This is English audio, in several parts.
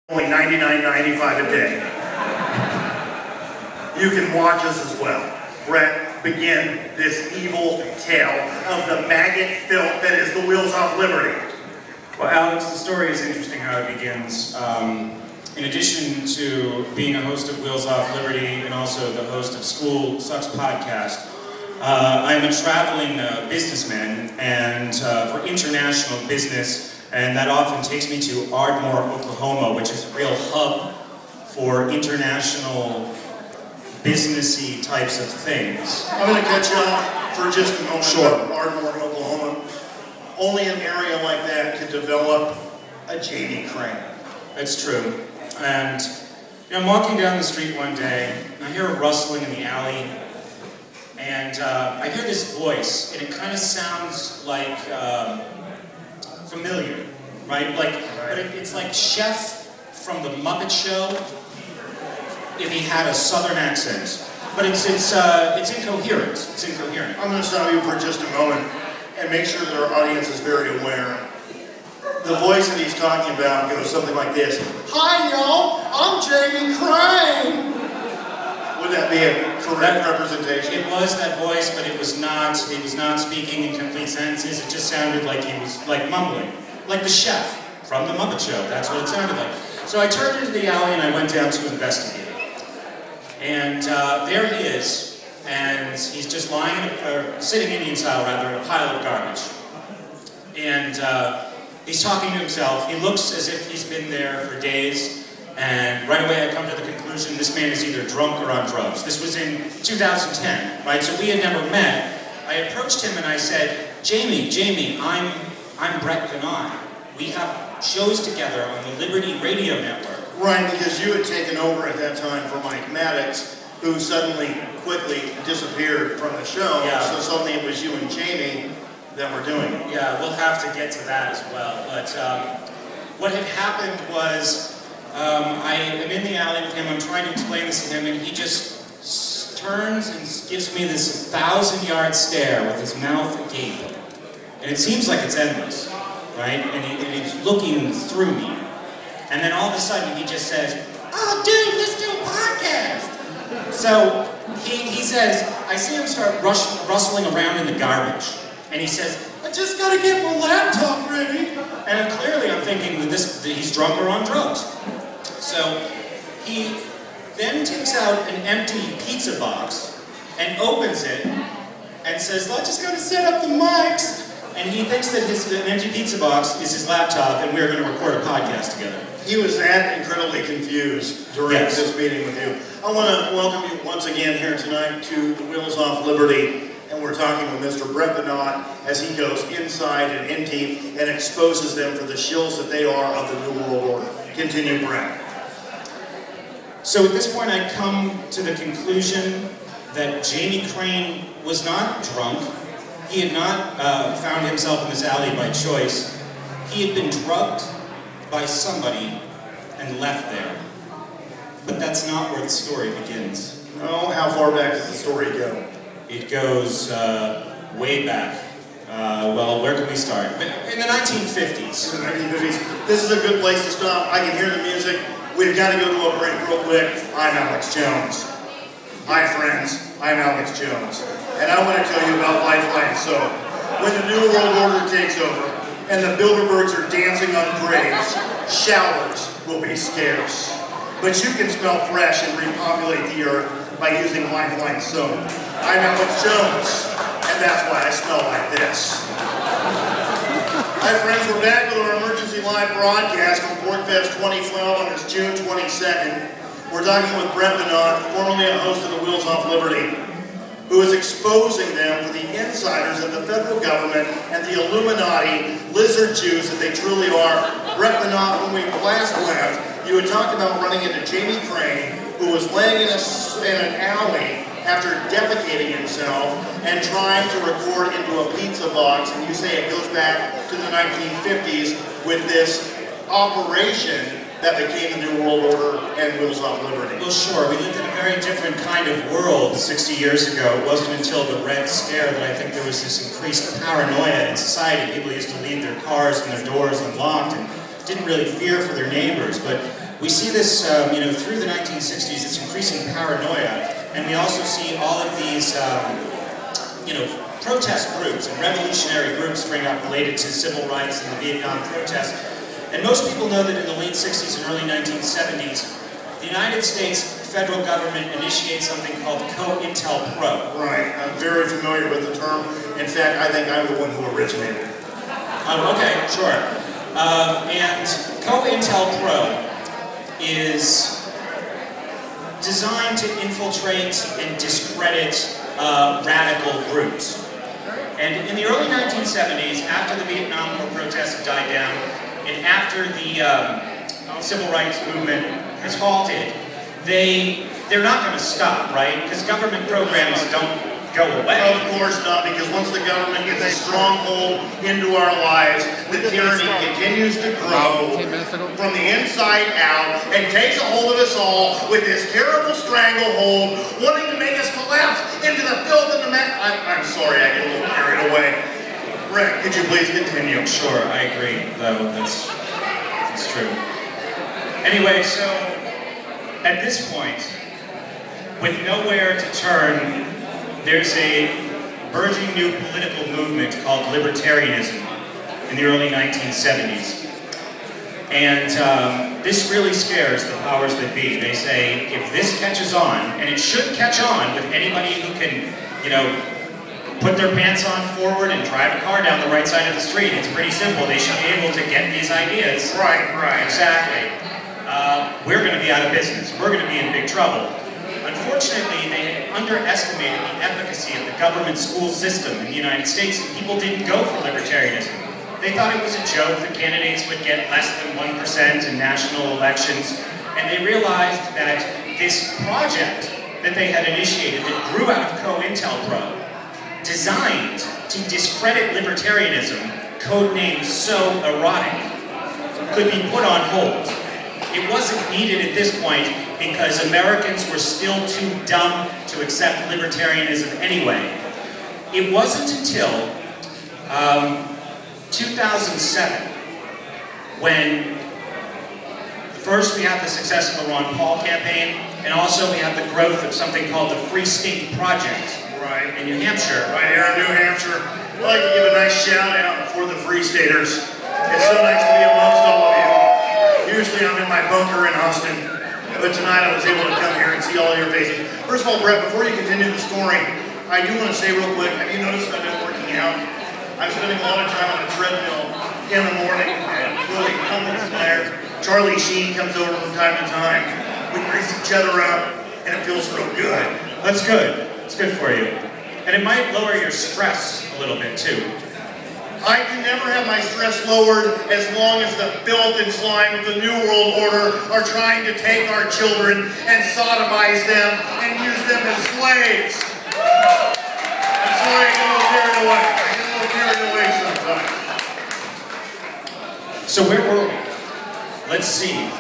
only $99.95 a day. You can watch us as well. Brett, begin this evil tale of the maggot filth that is the Wheels Off Liberty. Well, Alex, the story is interesting how it begins. In addition to being a host of Wheels Off Liberty and also the host of School Sucks podcast, I'm a traveling businessman and for international business, and that often takes me to Ardmore, Oklahoma, which is a real hub for international businessy types of things. I'm going to cut you off for just a moment. Sure. Ardmore, Oklahoma. Only an area like that could develop a J.D. Crane. It's true. And I'm walking down the street one day, and I hear a rustling in the alley, and I hear this voice, and it kind of sounds like familiar, right? But it's like Chef from the Muppet Show if he had a southern accent. But it's incoherent. It's incoherent. I'm going to stop you for just a moment and make sure that our audience is very aware. The voice that he's talking about goes something like this. Hi, y'all. I'm Jamie Crane. Would that be a correct representation? It was that voice, but it was not speaking in complete sentences. It just sounded like he was like mumbling. Like the chef from the Muppet Show. That's what it sounded like. So I turned into the alley and I went down to investigate. And there he is, and he's just lying, sitting Indian style rather, in a pile of garbage. And he's talking to himself. He looks as if he's been there for days, and right away I come to the conclusion this man is either drunk or on drugs. This was in 2010, right? So we had never met. I approached him and I said, Jamie, I'm Brett Bernard. We have shows together on the Liberty Radio Network. Right, because you had taken over at that time for Mike Maddox, who suddenly, quickly disappeared from the show. Yeah. So suddenly it was you and Jamie that were doing it. Yeah, we'll have to get to that as well. But what had happened was I am in the alley with him. I'm trying to explain this to him, and he just turns and gives me this 1,000-yard stare with his mouth agape. And it seems like it's endless, right? And he's looking through me. And then all of a sudden he just says, "Oh dude, let's do a podcast." So he says, I see him start rustling around in the garbage. And he says, "I just gotta get my laptop ready." And clearly I'm thinking that he's drunk or on drugs. So he then takes out an empty pizza box and opens it and says, "I just gotta set up the mics." And he thinks that an empty pizza box is his laptop and we're going to record a podcast together. He was that incredibly confused during this meeting with you. I want to welcome you once again here tonight to the Wheels Off Liberty. And we're talking with Mr. Brett Bernard as he goes inside and in deep and exposes them for the shills that they are of the New World Order. Continue, Brett. So at this point I come to the conclusion that Jamie Crane was not drunk. He had not found himself in this alley by choice. He had been drugged by somebody and left there. But that's not where the story begins. No, how far back does the story go? It goes way back. Well, where can we start? In the 1950s. In the 1950s. This is a good place to stop. I can hear the music. We've got to go to a break real quick. I'm Alex Jones. Hi friends, I'm Alex Jones. And I want to tell you about Lifeline Soap. When the New World Order takes over and the Bilderbergs are dancing on graves, showers will be scarce. But you can smell fresh and repopulate the earth by using Lifeline Soap. I'm Alex Jones, and that's why I smell like this. Hi friends, we're back with our emergency live broadcast from Porcfest 2012 on this June 22nd. We're talking with Brett Bernard, formerly a host of the Wheels Off Liberty, who is exposing them for the insiders of the federal government and the Illuminati lizard Jews that they truly are. Brett Bernard, when we last left, you had talked about running into Jamie Crane, who was laying in an alley after defecating himself and trying to record into a pizza box, and you say it goes back to the 1950s with this operation that became the New World Order and Wheels Off Liberty. Well, sure. We lived in a very different kind of world 60 years ago. It wasn't until the Red Scare that I think there was this increased paranoia in society. People used to leave their cars and their doors unlocked and didn't really fear for their neighbors. But see this, through the 1960s, this increasing paranoia, and we also see all of these, protest groups and revolutionary groups spring up related to civil rights and the Vietnam protests. And most people know that in the late 60s and early 1970s, the United States federal government initiates something called COINTELPRO. Right, I'm very familiar with the term. In fact, I think I'm the one who originated it. Oh, okay, sure. And COINTELPRO is designed to infiltrate and discredit radical groups. And in the early 1970s, after the Vietnam War protests had died down, and after the civil rights movement has halted, they're not going to stop, right? Because government programs don't go away. Of course not, because once the government gets a stronghold into our lives, the tyranny continues to grow from the inside out and takes a hold of us all with this terrible stranglehold, wanting to make us collapse into the filth and the mess. I'm sorry, I get a little carried away. Rick, could you please continue? Sure, I agree, though. That's true. Anyway, so at this point, with nowhere to turn, there's a burgeoning new political movement called libertarianism in the early 1970s. And this really scares the powers that be. They say, if this catches on, and it should catch on with anybody who can, put their pants on forward and drive a car down the right side of the street. It's pretty simple. They should be able to get these ideas. Right. Exactly. We're going to be out of business. We're going to be in big trouble. Unfortunately, they had underestimated the efficacy of the government school system in the United States, and people didn't go for libertarianism. They thought it was a joke that candidates would get less than 1% in national elections, and they realized that this project that they had initiated that grew out of COINTELPRO, designed to discredit libertarianism, codenamed So Erotic, could be put on hold. It wasn't needed at this point because Americans were still too dumb to accept libertarianism anyway. It wasn't until 2007 when first we had the success of the Ron Paul campaign, and also we had the growth of something called the Free State Project. Right. In New Hampshire. Right here in New Hampshire. I'd like to give a nice shout out for the Free Staters. It's so nice to be amongst all of you. Usually I'm in my bunker in Austin, but tonight I was able to come here and see all your faces. First of all, Brett, before you continue the story, I do want to say real quick, have you noticed I've been working out? I'm spending a lot of time on the treadmill in the morning and really pumping there. Charlie Sheen comes over from time to time. We grease each other up and it feels real good. That's good. It's good for you. And it might lower your stress a little bit too. I can never have my stress lowered as long as the filth and slime of the New World Order are trying to take our children and sodomize them and use them as slaves. I'm sorry I get a little carried away. I get a little carried away sometimes. So where were we? Let's see.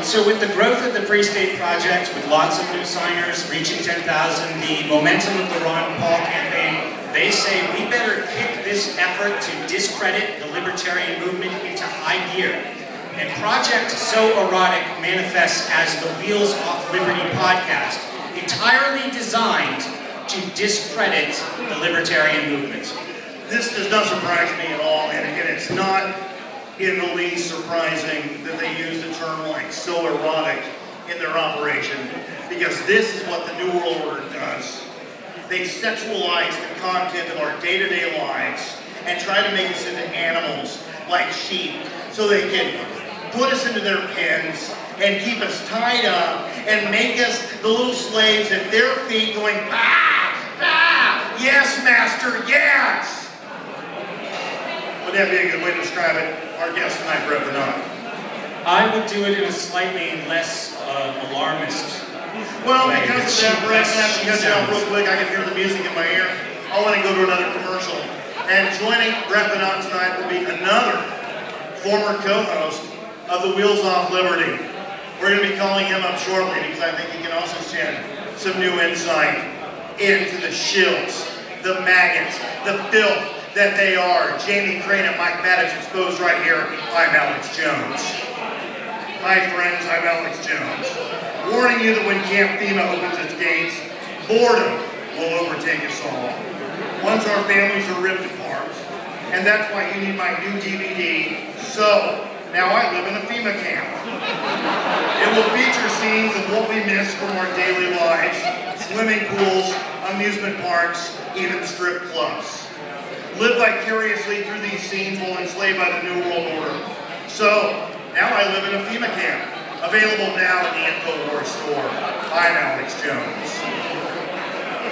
So with the growth of the Free State Project, with lots of new signers reaching 10,000, the momentum of the Ron Paul campaign, they say we better kick this effort to discredit the libertarian movement into high gear. And Project So Erotic manifests as the Wheels Off Liberty podcast, entirely designed to discredit the libertarian movement. This does not surprise me at all, and it's not in the least surprising that they use a term like so erotic in their operation, because this is what the New World Order does. They sexualize the content of our day-to-day lives and try to make us into animals like sheep so they can put us into their pens and keep us tied up and make us the little slaves at their feet going, bah, bah, yes, master, yes. Would that be a good way to describe it? Our guest tonight, Brett Bernard. I would do it in a slightly less alarmist Well, way. because of that, Brett, I have to cut you off real quick. I can hear the music in my ear. I want to go to another commercial. And joining Brett Bernard tonight will be another former co-host of the Wheels Off Liberty. We're going to be calling him up shortly because I think he can also shed some new insight into the shills, the maggots, the filth that they are. Jamie Crane and Mike Maddox exposed right here. I'm Alex Jones. Hi friends, I'm Alex Jones. Warning you that when Camp FEMA opens its gates, boredom will overtake us all. Once our families are ripped apart. And that's why you need my new DVD, So, Now I Live in a FEMA Camp. It will feature scenes of what we miss from our daily lives, swimming pools, amusement parks, even strip clubs. Live vicariously through these scenes while enslaved by the New World Order. So, Now I Live in a FEMA Camp. Available now in the InfoWars store. I'm Alex Jones.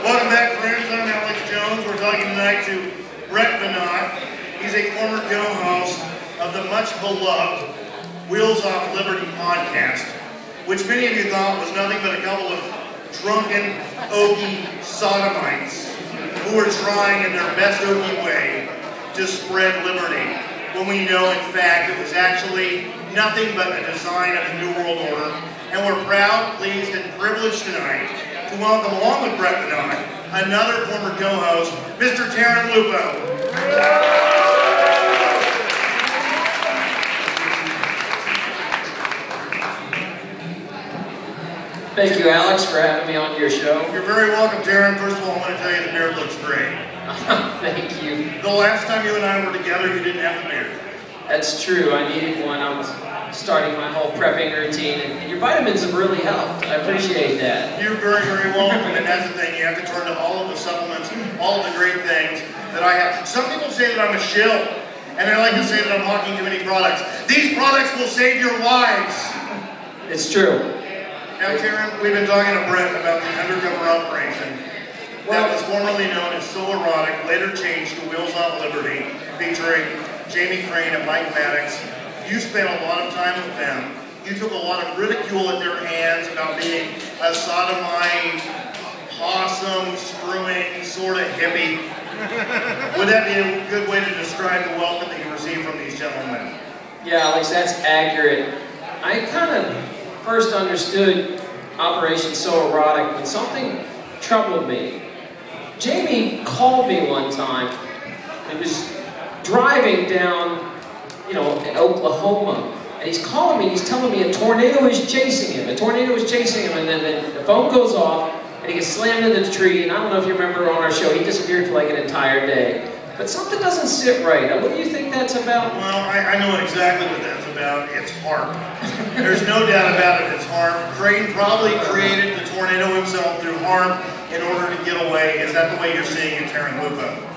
Welcome back, friends. I'm Alex Jones. We're talking tonight to Brett Venant. He's a former co-host of the much-beloved Wheels Off Liberty podcast, which many of you thought was nothing but a couple of drunken, oaky sodomites who were trying in their best oaky way to spread liberty, when we know, in fact, it was actually nothing but a design of the New World Order. And we're proud, pleased, and privileged tonight to welcome, along with Brett Venant, another former co-host, Mr. Taryn Lupo. Thank you, Alex, for having me on your show. You're very welcome, Taryn. First of all, I want to tell you the beard looks great. Thank you. The last time you and I were together, you didn't have a beard. That's true. I needed one. I was starting my whole prepping routine, and your vitamins have really helped. I appreciate that. You're very, very welcome, and that's the thing. You have to turn to all of the supplements, all of the great things that I have. Some people say that I'm a shill, and I like to say that I'm hawking too many products. These products will save your lives. It's true. Now, Taryn, we've been talking to Brett about the undercover operation that was formerly known as So Erotic, later changed to Wheels Off Liberty, featuring Jamie Crane and Mike Maddox. You spent a lot of time with them. You took a lot of ridicule at their hands about being a sodomite, possum, screwing, sort of hippie. Would that be a good way to describe the welcome that you received from these gentlemen? Yeah, Alex, that's accurate. I kind of first understood Operation So Erotic when something troubled me. Jamie called me one time. He was driving down, in Oklahoma, and he's calling me, and he's telling me a tornado is chasing him. A tornado is chasing him, and then the phone goes off, and he gets slammed into the tree, and I don't know if you remember on our show, he disappeared for like an entire day. But something doesn't sit right. What do you think that's about? Well, I know exactly what that's about. It's HAARP. There's no doubt about it, it's HAARP. Crane probably created the tornado himself through HAARP in order to get away. Is that the way you're seeing it, Taryn Lupo?